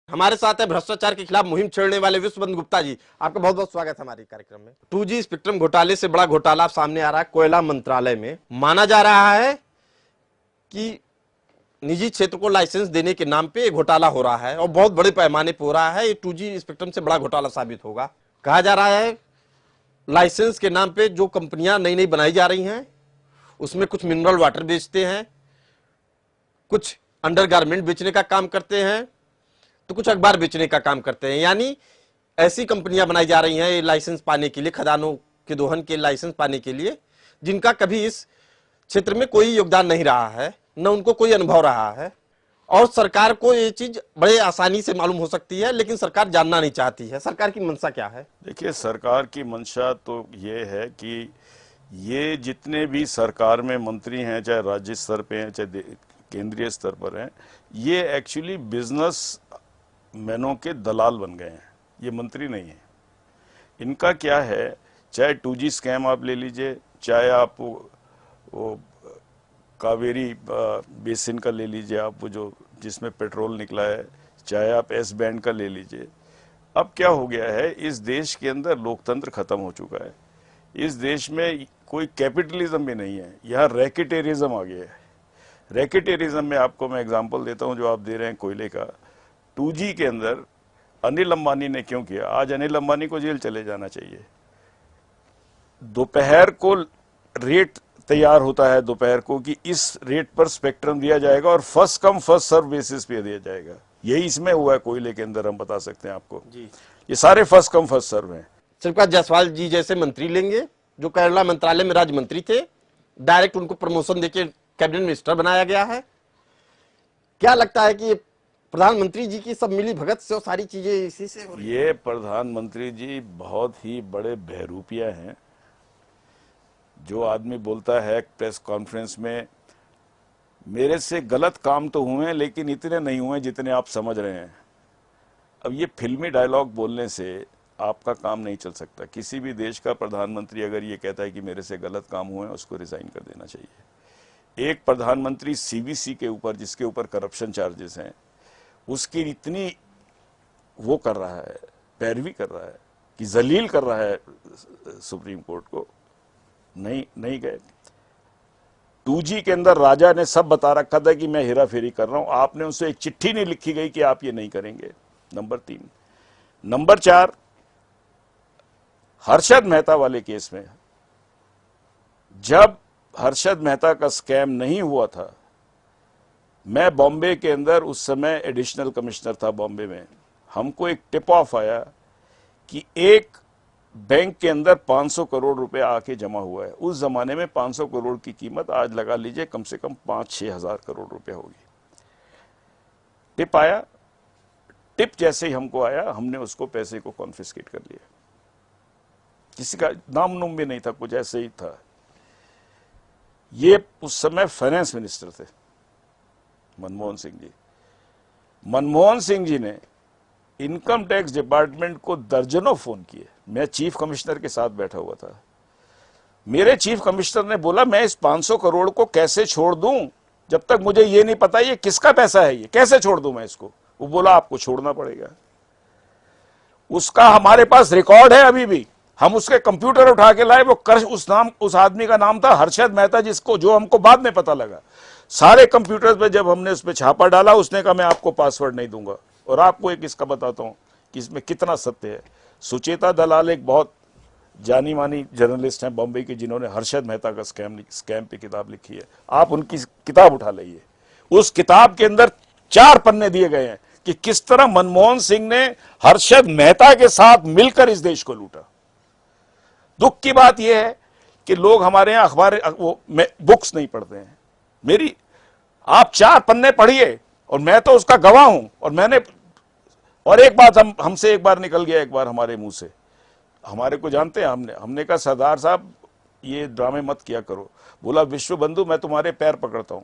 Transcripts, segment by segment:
हमारे साथ है भ्रष्टाचार के खिलाफ मुहिम छेड़ने वाले विश्वबंधु गुप्ता जी। आपका बहुत बहुत स्वागत है हमारे कार्यक्रम में। 2G स्पेक्ट्रम घोटाले से बड़ा घोटाला सामने आ रहा है कोयला मंत्रालय में। माना जा रहा है कि निजी क्षेत्र को लाइसेंस देने के नाम पे घोटाला हो रहा है और बहुत बड़े पैमाने पर हो रहा है। ये 2G स्पेक्ट्रम से बड़ा घोटाला साबित होगा। कहा जा रहा है लाइसेंस के नाम पे जो कंपनियां नई नई बनाई जा रही हैं उसमें कुछ मिनरल वाटर बेचते हैं, कुछ अंडरगारमेंट बेचने का काम करते हैं, तो कुछ अखबार बेचने का काम करते हैं। यानी ऐसी कंपनियां बनाई जा रही हैं लाइसेंस पाने के लिए, खदानों के दोहन के लाइसेंस पाने के लिए, जिनका कभी इस क्षेत्र में कोई योगदान नहीं रहा है, न उनको कोई अनुभव रहा है। और सरकार को ये चीज बड़े आसानी से मालूम हो सकती है, लेकिन सरकार जानना नहीं चाहती है। सरकार की मंशा क्या है? देखिए, सरकार की मंशा तो ये है कि ये जितने भी सरकार में मंत्री हैं, चाहे राज्य स्तर पे हैं चाहे केंद्रीय स्तर पर हैं, ये एक्चुअली बिजनेस मैनों के दलाल बन गए हैं। ये मंत्री नहीं है। इनका क्या है, चाहे 2G स्कैम आप ले लीजिए, चाहे आप वो कावेरी बेसिन का ले लीजिए, आप वो जो जिसमें पेट्रोल निकला है, चाहे आप एस बैंड का ले लीजिए। अब क्या हो गया है, इस देश के अंदर लोकतंत्र खत्म हो चुका है। इस देश में कोई कैपिटलिज्म भी नहीं है, यहाँ रैकेटेरिज्म आ गया है। रैकेटेरिज्म में आपको मैं एग्जांपल देता हूँ, जो आप दे रहे हैं कोयले का। 2G के अंदर अनिल अंबानी ने क्यों किया? आज अनिल अंबानी को जेल चले जाना चाहिए। दोपहर को रेट तैयार होता है, दोपहर को, कि इस रेट पर स्पेक्ट्रम दिया जाएगा और first come first serve basis पे दिया जाएगा। यही इसमें हुआ है कोयले के अंदर, हम बता सकते हैं आपको जी। ये सारे फर्स्ट कम फर्स्ट सर्व हैं। शिवकांत जायसवाल जी जैसे मंत्री लेंगे, जो केरला मंत्रालय में राज्य मंत्री थे, डायरेक्ट उनको प्रमोशन देके कैबिनेट मिनिस्टर बनाया गया है। क्या लगता है कि प्रधानमंत्री जी की सब मिली भगत से और सारी चीजें इसी से हो रही? ये प्रधानमंत्री जी बहुत ही बड़े बहरूपिया हैं। जो आदमी बोलता है प्रेस कॉन्फ्रेंस में, मेरे से गलत काम तो हुए हैं लेकिन इतने नहीं हुए जितने आप समझ रहे हैं। अब ये फिल्मी डायलॉग बोलने से आपका काम नहीं चल सकता। किसी भी देश का प्रधानमंत्री अगर ये कहता है कि मेरे से गलत काम हुए हैं, उसको रिजाइन कर देना चाहिए। एक प्रधानमंत्री CVC के ऊपर, जिसके ऊपर करप्शन चार्जेस हैं, उसकी इतनी वो कर रहा है, पैरवी कर रहा है कि जलील कर रहा है सुप्रीम कोर्ट को। नहीं गए। 2G के अंदर राजा ने सब बता रखा था कि मैं हेरा फेरी कर रहा हूं। आपने उसे एक चिट्ठी नहीं लिखी गई कि आप ये नहीं करेंगे। नंबर 3। नंबर 4, हर्षद मेहता वाले केस में, जब हर्षद मेहता का स्कैम नहीं हुआ था, मैं बॉम्बे के अंदर उस समय एडिशनल कमिश्नर था बॉम्बे में। हमको एक टिप ऑफ आया कि एक बैंक के अंदर 500 करोड़ रुपए आके जमा हुआ है। उस जमाने में 500 करोड़ की कीमत आज लगा लीजिए कम से कम 5-6 हजार करोड़ रुपए होगी। टिप आया, टिप जैसे ही हमको आया, हमने उसको पैसे को कॉन्फिस्केट कर लिया। किसी का नाम नुम भी नहीं था, कुछ ऐसे ही था। ये उस समय फाइनेंस मिनिस्टर थे मनमोहन सिंह जी। मनमोहन सिंह जी ने इनकम टैक्स डिपार्टमेंट को दर्जनों फोन किए। मैं चीफ कमिश्नर के साथ बैठा हुआ था। मेरे चीफ कमिश्नर ने बोला, मैं इस 500 करोड़ को कैसे छोड़ दूं जब तक मुझे ये नहीं पता ये किसका पैसा है, ये कैसे छोड़ दूं मैं इसको। वो बोला, आपको छोड़ना पड़ेगा। उसका हमारे पास रिकॉर्ड है अभी भी। हम उसके कंप्यूटर उठा के लाए, वो उस आदमी का नाम था हर्षद मेहता, जिसको जो हमको बाद में पता लगा। सारे कंप्यूटर पे जब हमने उस पर छापा डाला, उसने कहा मैं आपको पासवर्ड नहीं दूंगा। और आपको एक इसका बताता हूं कि इसमें कितना सत्य है। सुचेता दलाल एक बहुत जानी मानी जर्नलिस्ट हैं बॉम्बे की, जिन्होंने हर्षद मेहता का स्कैम पे किताब लिखी है। आप उनकी किताब उठा लाइए। उस किताब के अंदर 4 पन्ने दिए गए हैं कि किस तरह मनमोहन सिंह ने हर्षद मेहता के साथ मिलकर इस देश को लूटा। दुख की बात यह है कि लोग हमारे यहां अखबार बुक्स नहीं पढ़ते हैं। मेरी आप 4 पन्ने पढ़िए और मैं तो उसका गवाह हूं। और एक बात हमसे एक बार निकल गया, एक बार हमारे मुंह से, हमारे को जानते हैं, हमने कहा सरदार साहब ये ड्रामे मत किया करो। बोला, विश्व बंधु मैं तुम्हारे पैर पकड़ता हूं,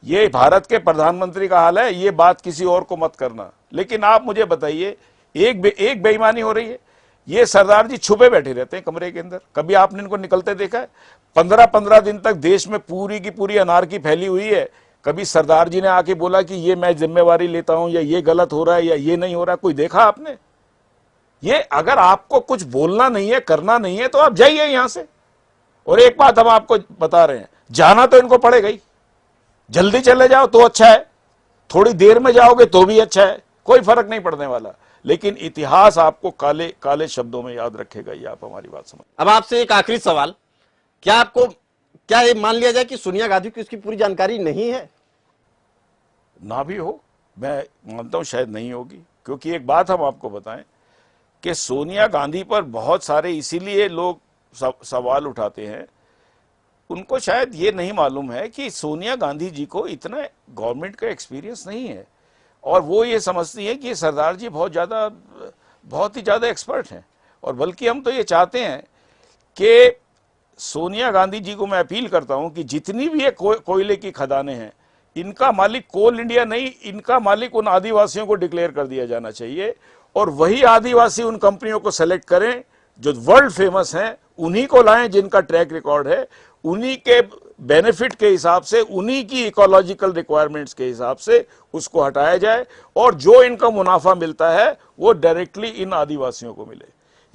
ये भारत के प्रधानमंत्री का हाल है, ये बात किसी और को मत करना। लेकिन आप मुझे बताइए, एक बेईमानी हो रही है। ये सरदार जी छुपे बैठे रहते हैं कमरे के अंदर, कभी आपने इनको निकलते देखा है? 15-15 दिन तक देश में पूरी की पूरी अनारकी फैली हुई है, कभी सरदार जी ने आके बोला कि ये मैं जिम्मेवारी लेता हूं, या ये गलत हो रहा है, या ये नहीं हो रहा है? कोई देखा आपने? ये अगर आपको कुछ बोलना नहीं है, करना नहीं है, तो आप जाइए यहां से। और एक बात हम आपको बता रहे हैं, जाना तो इनको पड़ेगा ही। जल्दी चले जाओ तो अच्छा है, थोड़ी देर में जाओगे तो भी अच्छा है, कोई फर्क नहीं पड़ने वाला। लेकिन इतिहास आपको काले काले शब्दों में याद रखेगा। ये आप हमारी बात समझ। अब आपसे एक आखिरी सवाल, क्या ये मान लिया जाए कि सोनिया गांधी को इसकी पूरी जानकारी नहीं है? ना भी हो, मैं मानता हूं शायद नहीं होगी, क्योंकि एक बात हम आपको बताएं कि सोनिया गांधी पर बहुत सारे इसीलिए लोग सवाल उठाते हैं, उनको शायद ये नहीं मालूम है कि सोनिया गांधी जी को इतना गवर्नमेंट का एक्सपीरियंस नहीं है, और वो ये समझती है कि सरदार जी बहुत ही ज़्यादा एक्सपर्ट हैं। और बल्कि हम तो ये चाहते हैं कि सोनिया गांधी जी को मैं अपील करता हूं कि जितनी भी ये कोयले की खदानें हैं, इनका मालिक कोल इंडिया नहीं, इनका मालिक उन आदिवासियों को डिक्लेयर कर दिया जाना चाहिए, और वही आदिवासी उन कंपनियों को सेलेक्ट करें जो वर्ल्ड फेमस हैं, उन्हीं को लाएं जिनका ट्रैक रिकॉर्ड है, उन्हीं के बेनिफिट के हिसाब से, उन्हीं की इकोलॉजिकल रिक्वायरमेंट्स के हिसाब से उसको हटाया जाए, और जो इनका मुनाफा मिलता है वो डायरेक्टली इन आदिवासियों को मिले।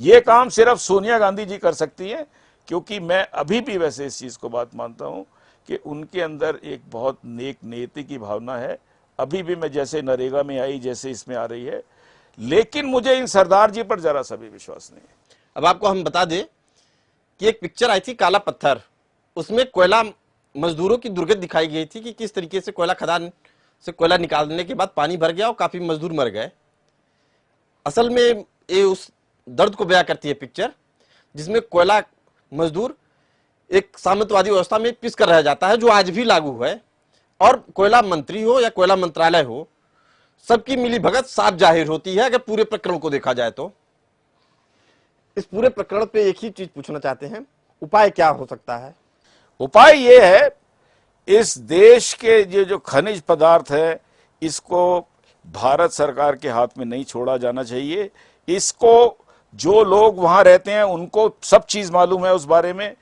ये काम सिर्फ सोनिया गांधी जी कर सकती हैं, क्योंकि मैं अभी भी वैसे इस चीज को बात मानता हूं कि उनके अंदर एक बहुत नेक नीति की भावना है, अभी भी। मैं जैसे नरेगा में आई, जैसे इसमें आ रही है, लेकिन मुझे इन सरदार जी पर जरा सा भी विश्वास नहीं है। अब आपको हम बता दें कि एक पिक्चर आई थी काला पत्थर, उसमें कोयला मजदूरों की दुर्गति दिखाई गई थी कि किस तरीके से कोयला खदान से कोयला निकालने के बाद पानी भर गया और काफी मजदूर मर गए। असल में ये उस दर्द को बयां करती है पिक्चर, जिसमें कोयला मजदूर एक सामंतवादी व्यवस्था में पिस कर रह जाता है, जो आज भी लागू है। और कोयला मंत्री हो या कोयला मंत्रालय हो, सबकी मिली भगत साफ जाहिर होती है अगर पूरे प्रकरण को देखा जाए तो। इस पूरे प्रकरण पे एक ही चीज पूछना चाहते हैं, उपाय क्या हो सकता है? उपाय ये है, इस देश के ये जो खनिज पदार्थ है, इसको भारत सरकार के हाथ में नहीं छोड़ा जाना चाहिए। इसको जो लोग वहां रहते हैं उनको सब चीज मालूम है उस बारे में,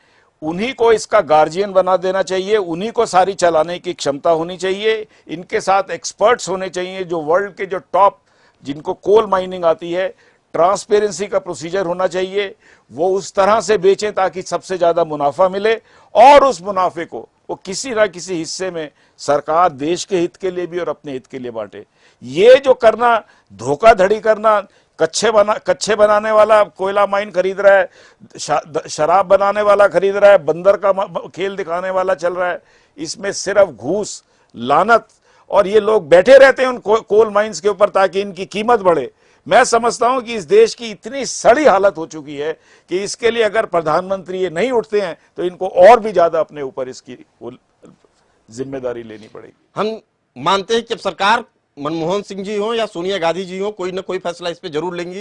उन्हीं को इसका गार्जियन बना देना चाहिए, उन्हीं को सारी चलाने की क्षमता होनी चाहिए। इनके साथ एक्सपर्ट्स होने चाहिए जो वर्ल्ड के जो टॉप, जिनको कोल माइनिंग आती है, ट्रांसपेरेंसी का प्रोसीजर होना चाहिए, वो उस तरह से बेचें ताकि सबसे ज्यादा मुनाफा मिले, और उस मुनाफे को वो किसी ना किसी हिस्से में सरकार देश के हित के लिए भी और अपने हित के लिए बांटे। ये जो करना, धोखाधड़ी करना, कच्चे बनाने वाला कोयला माइन खरीद रहा है, शराब बनाने वाला खरीद रहा है, बंदर का खेल दिखाने वाला चल रहा है, इसमें सिर्फ घूस, लानत, और ये लोग बैठे रहते हैं उन कोल माइंस के ऊपर ताकि इनकी कीमत बढ़े। मैं समझता हूं कि इस देश की इतनी सड़ी हालत हो चुकी है कि इसके लिए अगर प्रधानमंत्री ये नहीं उठते हैं तो इनको और भी ज्यादा अपने ऊपर इसकी जिम्मेदारी लेनी पड़ेगी। हम मानते हैं कि अब सरकार मनमोहन सिंह जी हो या सोनिया गांधी जी हो, कोई ना कोई फैसला इस पे जरूर लेंगी।